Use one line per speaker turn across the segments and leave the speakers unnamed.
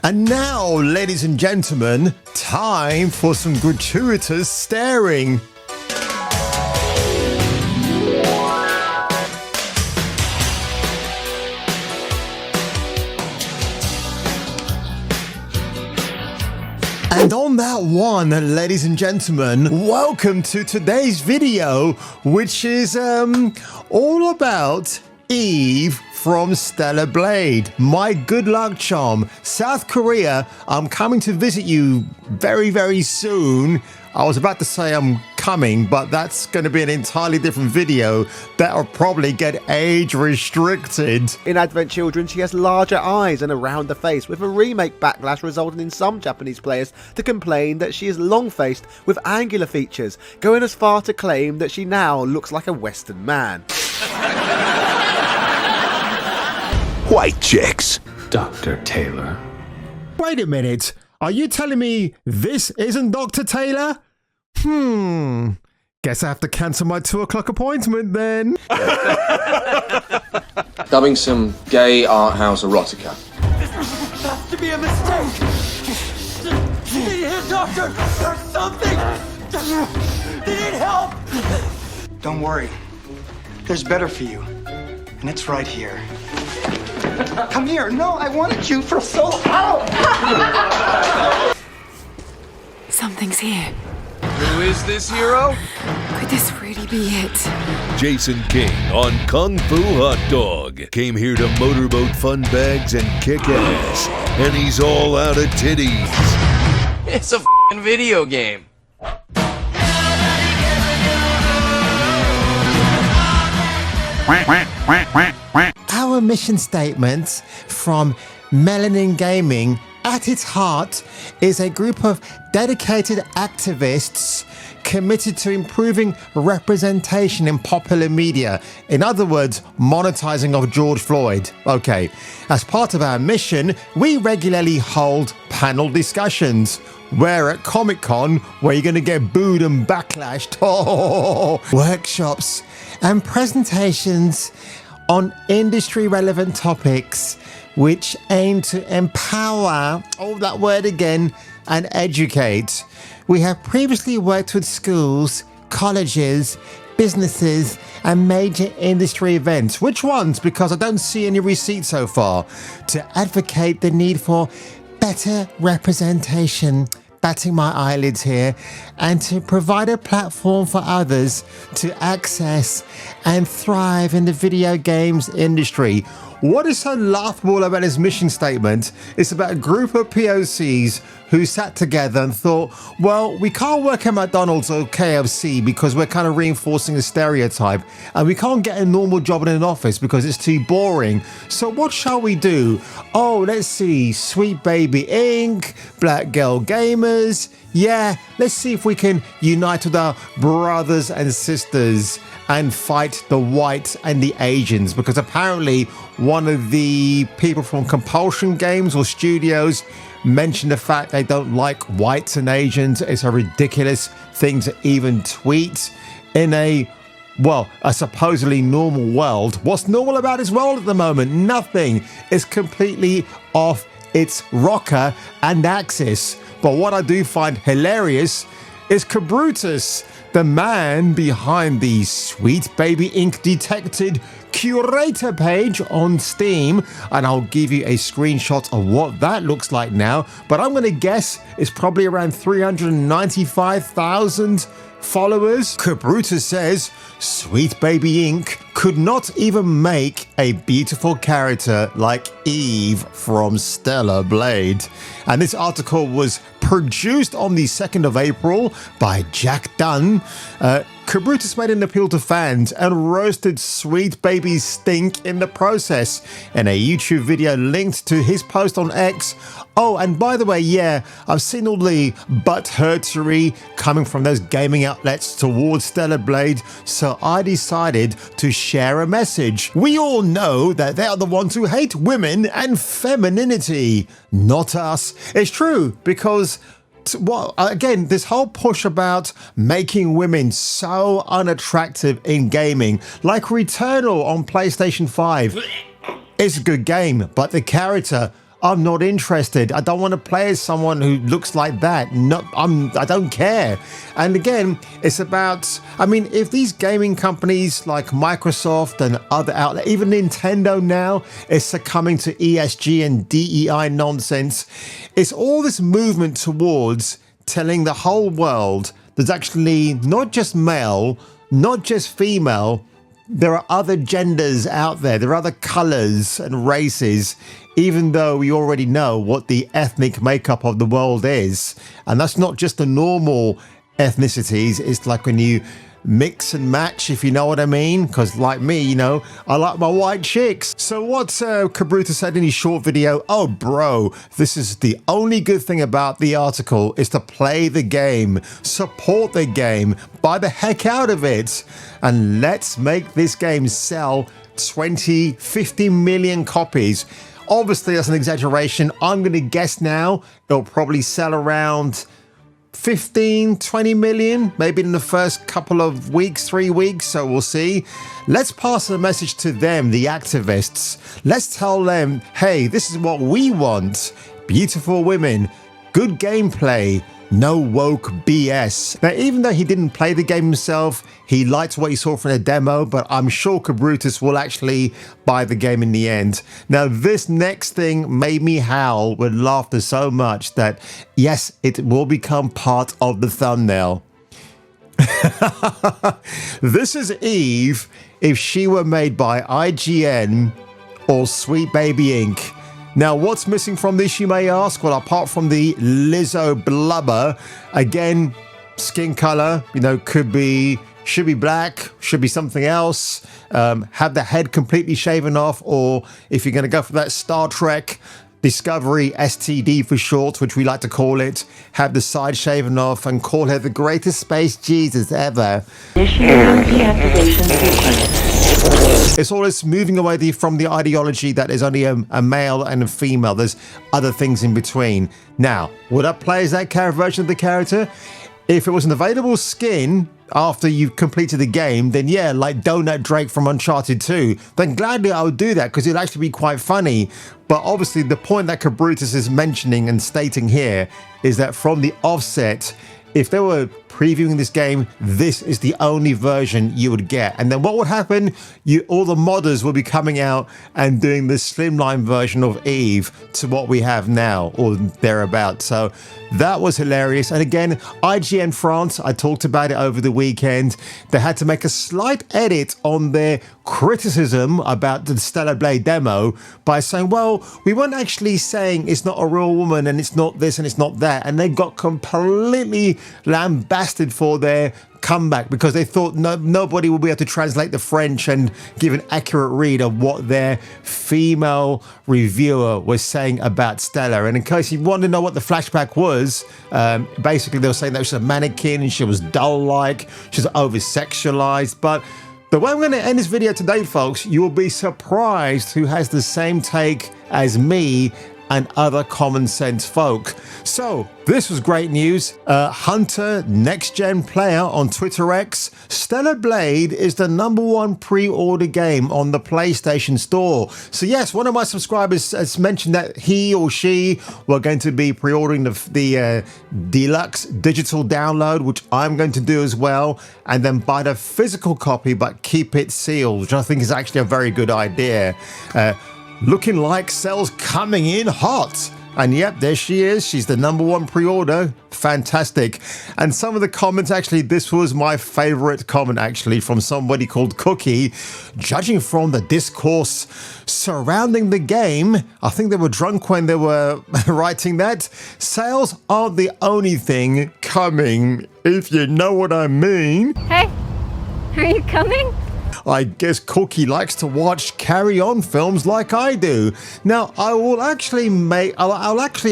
And now, ladies and gentlemen, time for some gratuitous staring. And on that one, ladies and gentlemen, welcome to today's video, which is all about Eve from Stellar Blade. My good luck charm. South Korea, I'm coming to visit you very, very soon. I was about to say I'm coming, but that's going to be an entirely different video that'll probably get age restricted.
In Advent Children, she has larger eyes and a rounder face, with a remake backlash resulting in some Japanese players to complain that she is long-faced with angular features, going as far to claim that she now looks like a Western man.
White chicks.
Dr. Taylor.
Wait a minute. Are you telling me this isn't Dr. Taylor? Guess I have to cancel my 2 o'clock appointment then.
Dubbing some gay art house erotica.
This has to be a mistake. They need a doctor or something. They need help.
Don't worry. There's better for you. And it's right here. Come here. No, I wanted you for so long.
Something's here.
Who is this hero?
Could this really be it?
Jason King on Kung Fu Hot Dog. Came here to motorboat fun bags and kick ass. And he's all out of titties.
It's a f***ing video game.
Our mission statement from Melanin Gaming at its heart is a group of dedicated activists committed to improving representation in popular media. In other words, monetizing of George Floyd. Okay, as part of our mission, we regularly hold panel discussions. Where at Comic-Con, where you're going to get booed and backlashed, workshops and presentations on industry relevant topics which aim to empower, that word again, and educate. We have previously worked with schools, colleges, businesses, and major industry events. Which ones? Because I don't see any receipts so far. To advocate the need for better representation, batting my eyelids here, and to provide a platform for others to access and thrive in the video games industry. What is so laughable about his mission statement? It's about a group of POCs who sat together and thought, well, we can't work at McDonald's or KFC because we're kind of reinforcing a stereotype, and we can't get a normal job in an office because it's too boring. So what shall we do? Oh, let's see, Sweet Baby Inc., Black Girl Gamers. Yeah, let's see if we can unite with our brothers and sisters and fight the whites and the Asians, because apparently one of the people from Compulsion Games or Studios mentioned the fact they don't like whites and Asians. It's a ridiculous thing to even tweet in a supposedly normal world. What's normal about his world at the moment? Nothing. It's completely off its rocker and axis. But what I do find hilarious is Cabrutus, the man behind the Sweet Baby Inc. Detected curator page on Steam, and I'll give you a screenshot of what that looks like now, but I'm going to guess it's probably around 395,000 followers. Cabrutus says Sweet Baby Inc. could not even make a beautiful character like Eve from Stellar Blade. And this article was produced on the 2nd of April by Jack Dunn. Cabrutus made an appeal to fans and roasted Sweet Baby Stink in the process in a YouTube video linked to his post on X. Oh, and by the way, yeah, I've seen all the butt-hurtery coming from those gaming outlets towards Stellar Blade, so I decided to share a message. We all know that they are the ones who hate women and femininity, not us. It's true, because again, this whole push about making women so unattractive in gaming, like Returnal on PlayStation 5. It's a good game, but the character I'm not interested. I don't want to play as someone who looks like that. No, I don't care. And again, it's about, I mean, if these gaming companies like Microsoft and other outlets, even Nintendo now is succumbing to ESG and DEI nonsense, it's all this movement towards telling the whole world there's actually not just male, not just female, there are other genders out there, there are other colors and races, even though we already know what the ethnic makeup of the world is. And that's not just the normal ethnicities, it's like when you mix and match, if you know what I mean, because like me, you know, I like my white chicks. So what Kabruta said in his short video, oh bro, this is the only good thing about the article is to play the game, support the game, buy the heck out of it, and let's make this game sell 20, 50 million copies. Obviously that's an exaggeration. I'm going to guess now it'll probably sell around 15, 20 million, maybe in the first couple of weeks, 3 weeks, so we'll see. Let's pass a message to them, the activists. Let's tell them, hey, this is what we want. Beautiful women, good gameplay, no woke BS. Now, even though he didn't play the game himself, he liked what he saw from the demo, but I'm sure Kabrutus will actually buy the game in the end. Now, this next thing made me howl with laughter so much that, yes, it will become part of the thumbnail. This is Eve if she were made by IGN or Sweet Baby Inc. Now, what's missing from this, you may ask? Well, apart from the Lizzo blubber, again, skin color, you know, should be black, should be something else. Have the head completely shaven off, or if you're going to go for that Star Trek Discovery STD for short, which we like to call it, have the side shaven off and call her the greatest space Jesus ever. It's always moving away from the ideology that there's only a male and a female. There's other things in between. Now, would I play as that version of the character? If it was an available skin after you've completed the game, then yeah, like Donut Drake from Uncharted 2, then gladly I would do that because it'd actually be quite funny. But obviously the point that Kabrutus is mentioning and stating here is that from the offset, if they were previewing this game, this is the only version you would get. And then what would happen? All the modders will be coming out and doing the slimline version of Eve to what we have now, or thereabouts. So that was hilarious. And again, IGN France, I talked about it over the weekend. They had to make a slight edit on their criticism about the Stellar Blade demo by saying, well, we weren't actually saying it's not a real woman and it's not this and it's not that. And they got completely lambasted for their comeback because they thought nobody will be able to translate the French and give an accurate read of what their female reviewer was saying about Stella. And in case you want to know what the flashback was, basically they were saying that she was a mannequin and she was doll-like, she was over-sexualized. But the way I'm going to end this video today, folks, you will be surprised who has the same take as me and other common sense folk. So this was great news. Hunter Next Gen Player on Twitter X, Stellar Blade is the #1 pre-order game on the PlayStation Store. So yes, one of my subscribers has mentioned that he or she were going to be pre-ordering the deluxe digital download, which I'm going to do as well, and then buy the physical copy but keep it sealed, which I think is actually a very good idea. Looking like sales coming in hot. And yep, there she is. She's the #1 pre-order. Fantastic. And some of the comments, actually, this was my favorite comment, actually, from somebody called Cookie. Judging from the discourse surrounding the game, I think they were drunk when they were writing that. Sales aren't the only thing coming, if you know what I mean.
Hey, are you coming?
I guess Cookie likes to watch Carry On films like I do. Now, I'll actually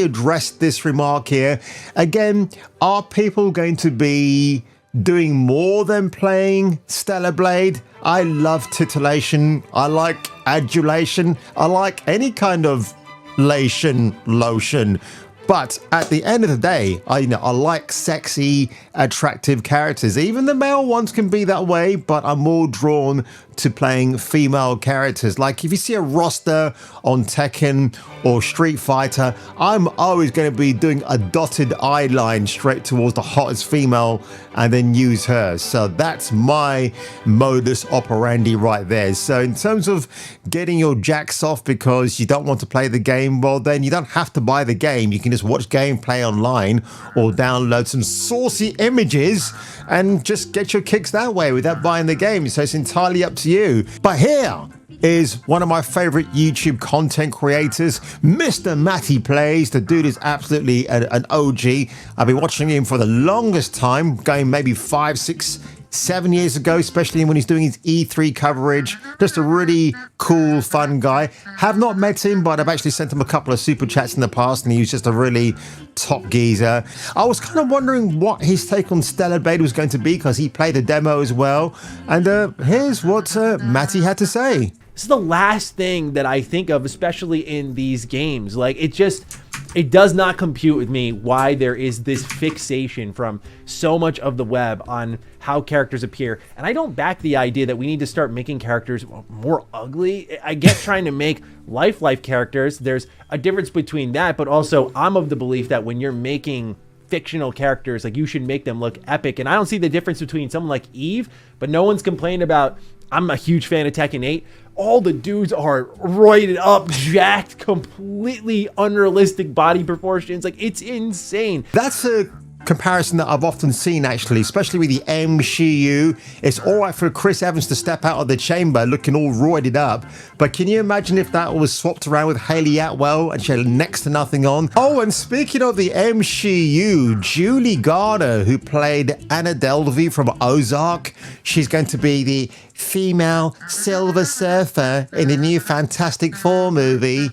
address this remark here. Again, are people going to be doing more than playing Stellar Blade? I love titillation. I like adulation. I like any kind of lotion. But at the end of the day, I like sexy, attractive characters. Even the male ones can be that way, but I'm more drawn to playing female characters. Like if you see a roster on Tekken or Street Fighter, I'm always going to be doing a dotted eye line straight towards the hottest female and then use her. So that's my modus operandi right there. So in terms of getting your jacks off because you don't want to play the game, well then you don't have to buy the game. You can just watch gameplay online or download some saucy images and just get your kicks that way without buying the game. So it's entirely up to you. But here is one of my favorite YouTube content creators, Mr. Matty Plays. The dude is absolutely an OG. I've been watching him for the longest time, going maybe 5, 6, 7 years ago, especially when he's doing his E3 coverage. Just a really cool, fun guy. Have not met him, but I've actually sent him a couple of super chats in the past, and he was just a really top geezer. I was kind of wondering what his take on Stellar Blade was going to be because he played a demo as well. And here's what Matty had to say.
This is the last thing that I think of, especially in these games. Like, it does not compute with me why there is this fixation from so much of the web on how characters appear. And I don't back the idea that we need to start making characters more ugly. I get trying to make life characters. There's a difference between that, but also I'm of the belief that when you're making fictional characters, like, you should make them look epic. And I don't see the difference between someone like Eve, but no one's complained about. I'm a huge fan of Tekken 8. All the dudes are roided up, jacked, completely unrealistic body proportions. Like, it's insane.
That's a comparison that I've often seen, actually, especially with the MCU. It's all right for Chris Evans to step out of the chamber looking all roided up, but can you imagine if that was swapped around with Hayley Atwell and she had next to nothing on? Oh, and speaking of the MCU, Julie Garner, who played Anna Delvey from Ozark, she's going to be the female Silver Surfer in the new Fantastic Four movie.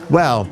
Well,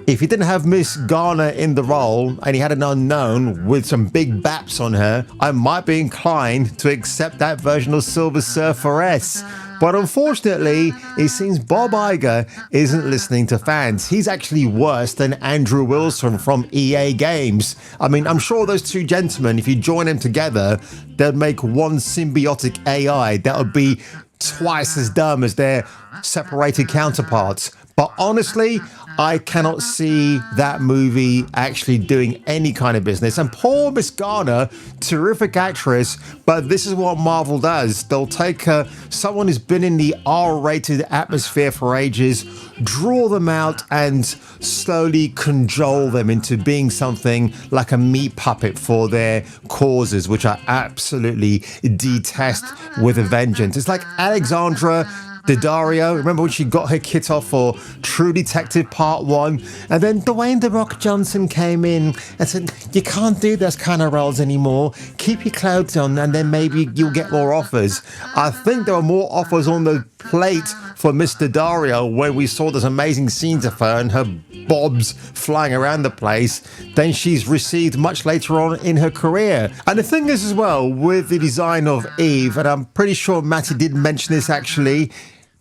if you didn't have Miss Garner in the role and you had an unknown with some big baps on her, I might be inclined to accept that version of Silver Surfer-S. But unfortunately, it seems Bob Iger isn't listening to fans. He's actually worse than Andrew Wilson from EA Games. I mean, I'm sure those two gentlemen, if you join them together, they'd make one symbiotic AI that would be twice as dumb as their separated counterparts. But honestly, I cannot see that movie actually doing any kind of business. And poor Miss Garner, terrific actress, but this is what Marvel does. They'll take someone who's been in the R-rated atmosphere for ages, draw them out, and slowly cajole them into being something like a meat puppet for their causes, which I absolutely detest with a vengeance. It's like Alexandra Daddario. Remember when she got her kit off for True Detective Part 1? And then Dwayne "The Rock" Johnson came in and said, you can't do those kind of roles anymore. Keep your clothes on and then maybe you'll get more offers. I think there were more offers on the plate for Miss Daddario when we saw those amazing scenes of her and her bobs flying around the place than she's received much later on in her career. And the thing is as well, with the design of Eve, and I'm pretty sure Matty did mention this actually,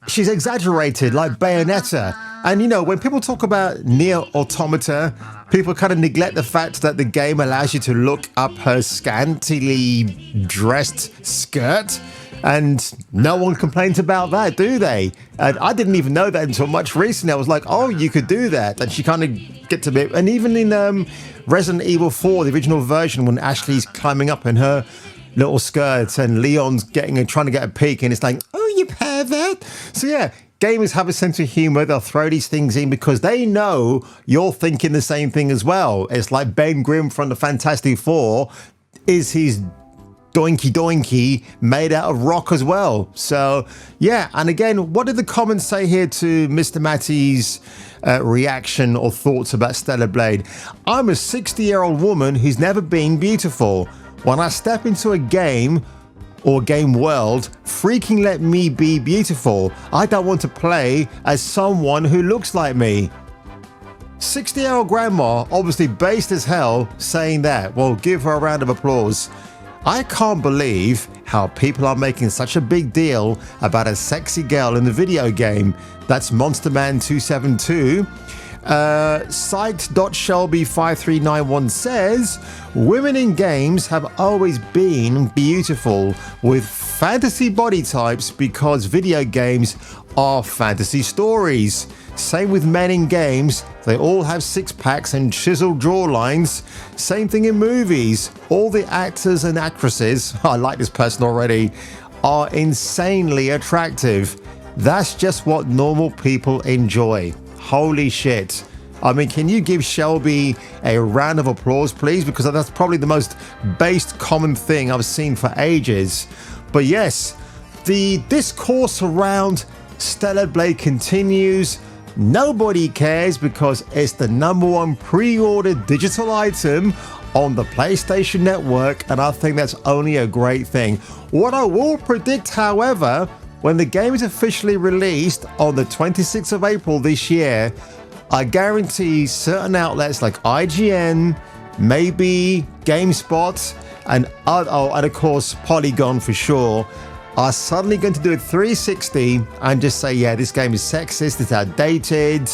she's exaggerated like Bayonetta. And you know, when people talk about Nier Automata, people kind of neglect the fact that the game allows you to look up her scantily dressed skirt. And no one complains about that, do they? And I didn't even know that until much recently. I was like, oh, you could do that. And she kind of gets a bit... And even in Resident Evil 4, the original version, when Ashley's climbing up in her little skirt and Leon's trying to get a peek, and it's like, oh, you pervert. So yeah, gamers have a sense of humor. They'll throw these things in because they know you're thinking the same thing as well. It's like Ben Grimm from the Fantastic Four is his doinky made out of rock as well. So yeah, and again, what did the comments say here to Mr. Matty's reaction or thoughts about Stellar Blade? I'm a 60-year-old woman who's never been beautiful. When I step into a game or game world, freaking let me be beautiful. I don't want to play as someone who looks like me. 60-year-old grandma, obviously based as hell, saying that. Well, give her a round of applause. I can't believe how people are making such a big deal about a sexy girl in the video game. That's Monster Man 272. Site.Shelby5391 says, women in games have always been beautiful with fantasy body types because video games are fantasy stories. Same with men in games. They all have six-packs and chiseled jawlines. Same thing in movies. All the actors and actresses, I like this person already, are insanely attractive. That's just what normal people enjoy. Holy shit. I mean, can you give Shelby a round of applause, please? Because that's probably the most based common thing I've seen for ages. But yes, the discourse around Stellar Blade continues. Nobody cares because it's the #1 pre-ordered digital item on the PlayStation Network, and I think that's only a great thing. What I will predict, however, when the game is officially released on the 26th of April this year, I guarantee certain outlets like IGN, maybe GameSpot, and of course Polygon for sure, are suddenly going to do a 360 and just say, yeah, this game is sexist, it's outdated,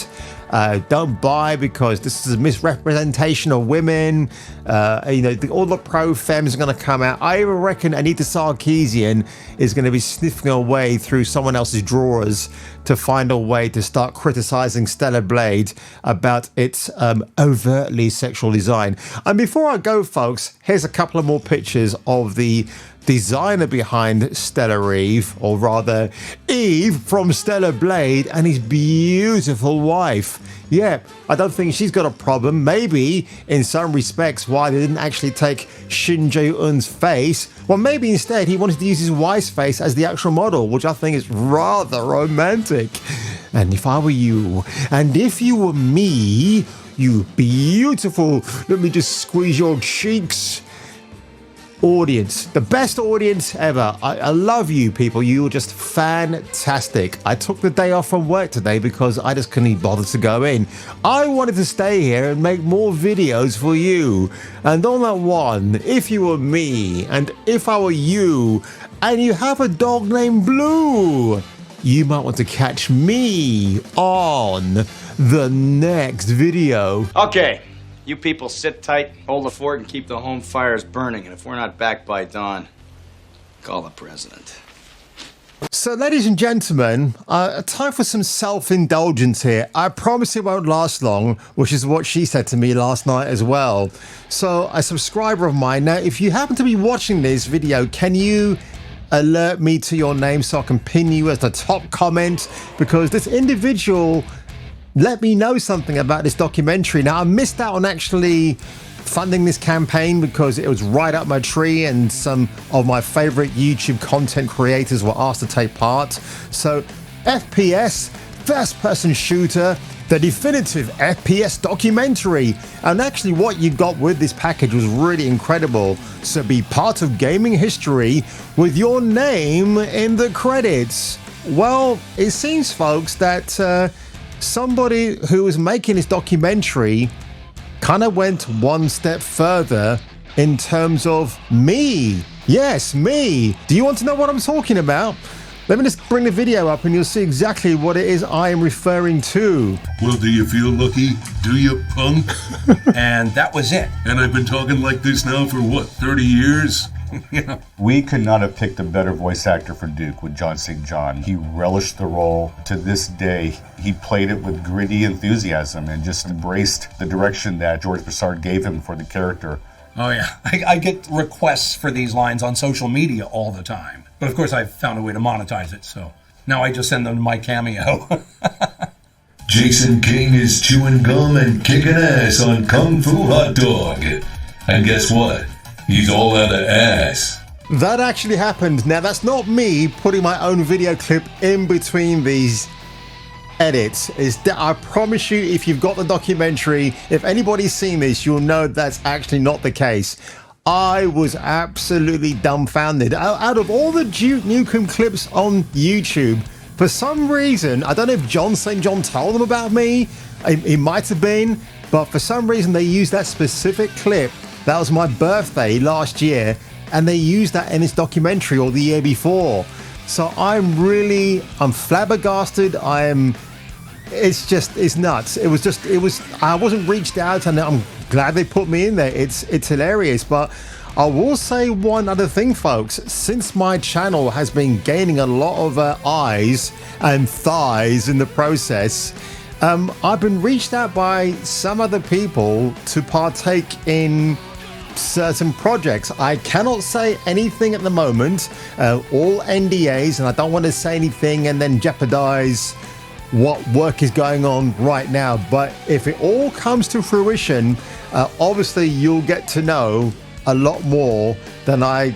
don't buy because this is a misrepresentation of women. All the pro femmes are going to come out. I even reckon Anita Sarkeesian is going to be sniffing her way through someone else's drawers to find a way to start criticizing Stellar Blade about its overtly sexual design. And before I go, folks, here's a couple of more pictures of the designer behind Stellar Eve, or rather Eve from Stellar Blade, and his beautiful wife. Yeah, I don't think she's got a problem. Maybe in some respects why they didn't actually take Shin Jae-un's face. Well, maybe instead he wanted to use his wife's face as the actual model, which I think is rather romantic. And if I were you, and if you were me, you beautiful, let me just squeeze your cheeks, audience, the best audience ever. I love you people. You're just fantastic. I took the day off from work today because I just couldn't be bothered to go in. I wanted to stay here and make more videos for you. And on that one, if you were me and if I were you and you have a dog named Blue, you might want to catch me on the next video.
Okay. You people sit tight, hold the fort, and keep the home fires burning. And if we're not back by dawn, call the president.
So, ladies and gentlemen, time for some self-indulgence here. I promise it won't last long, which is what she said to me last night as well. So, a subscriber of mine, now, if you happen to be watching this video, can you alert me to your name so I can pin you as the top comment? Because this individual let me know something about this documentary. Now, I missed out on actually funding this campaign because it was right up my tree and some of my favorite YouTube content creators were asked to take part. So, FPS, first person shooter, the definitive FPS documentary. And actually what you got with this package was really incredible. So be part of gaming history with your name in the credits. Well, it seems, folks, that somebody who was making this documentary kind of went one step further in terms of me. Yes, me. Do you want to know what I'm talking about? Let me just bring the video up and you'll see exactly what it is I am referring to.
Well, do you feel lucky? Do you, punk?
And that was it.
And I've been talking like this now for what, 30 years?
Yeah.
We could not have picked a better voice actor for Duke with John St. John. He relished the role. To this day, he played it with gritty enthusiasm and just embraced the direction that George Broussard gave him for the character.
Oh yeah, I get requests for these lines on social media all the time. But of course I've found a way to monetize it, so now I just send them my Cameo.
Jason King is chewing gum and kicking ass on Kung Fu Hot Dog. And guess what? He's all out of ass.
That actually happened. Now, that's not me putting my own video clip in between these edits. I promise you, if you've got the documentary, if anybody's seen this, you'll know that's actually not the case. I was absolutely dumbfounded. Out of all the Duke Nukem clips on YouTube, for some reason, I don't know if John St. John told them about me. It might have been, but for some reason they used that specific clip. That was my birthday last year, and they used that in this documentary or the year before. So I'm flabbergasted. I'm it's nuts. I wasn't reached out, and I'm glad they put me in there. It's hilarious. But I will say one other thing, folks. Since my channel has been gaining a lot of eyes and thighs in the process, I've been reached out by some other people to partake in certain projects. I cannot say anything at the moment, all NDAs, and I don't want to say anything and then jeopardize what work is going on right now. But if it all comes to fruition, obviously you'll get to know a lot more than I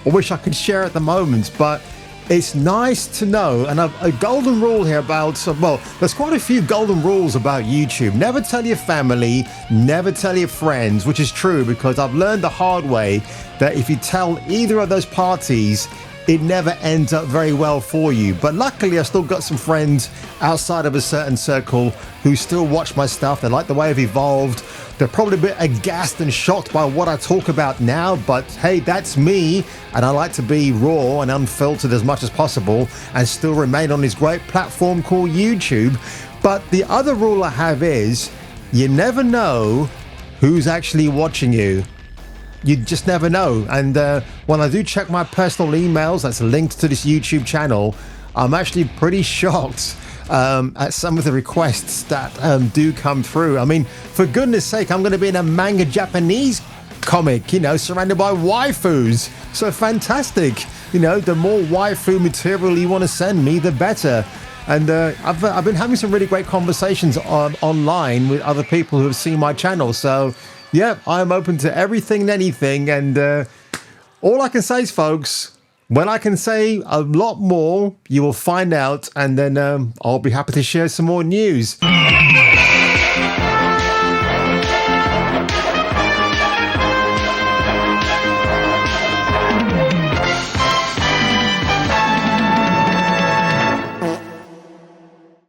wish I could share at the moment. But it's nice to know, and a golden rule here about, well, there's quite a few golden rules about YouTube. Never tell your family, never tell your friends, which is true, because I've learned the hard way that if you tell either of those parties, it never ends up very well for you. But luckily, I've still got some friends outside of a certain circle who still watch my stuff. They like the way I've evolved. They're probably a bit aghast and shocked by what I talk about now, but hey, that's me, and I like to be raw and unfiltered as much as possible and still remain on this great platform called YouTube. But the other rule I have is you never know who's actually watching you. You just never know. And when I do check my personal emails that's linked to this YouTube channel, I'm actually pretty shocked at some of the requests that do come through. I mean, for goodness sake, I'm going to be in a manga Japanese comic, surrounded by waifus. So fantastic. The more waifu material you want to send me, the better. And I've been having some really great conversations online with other people who have seen my channel. So yeah, I'm open to everything and anything. And all I can say is, folks, when I can say a lot more, you will find out. And then I'll be happy to share some more news.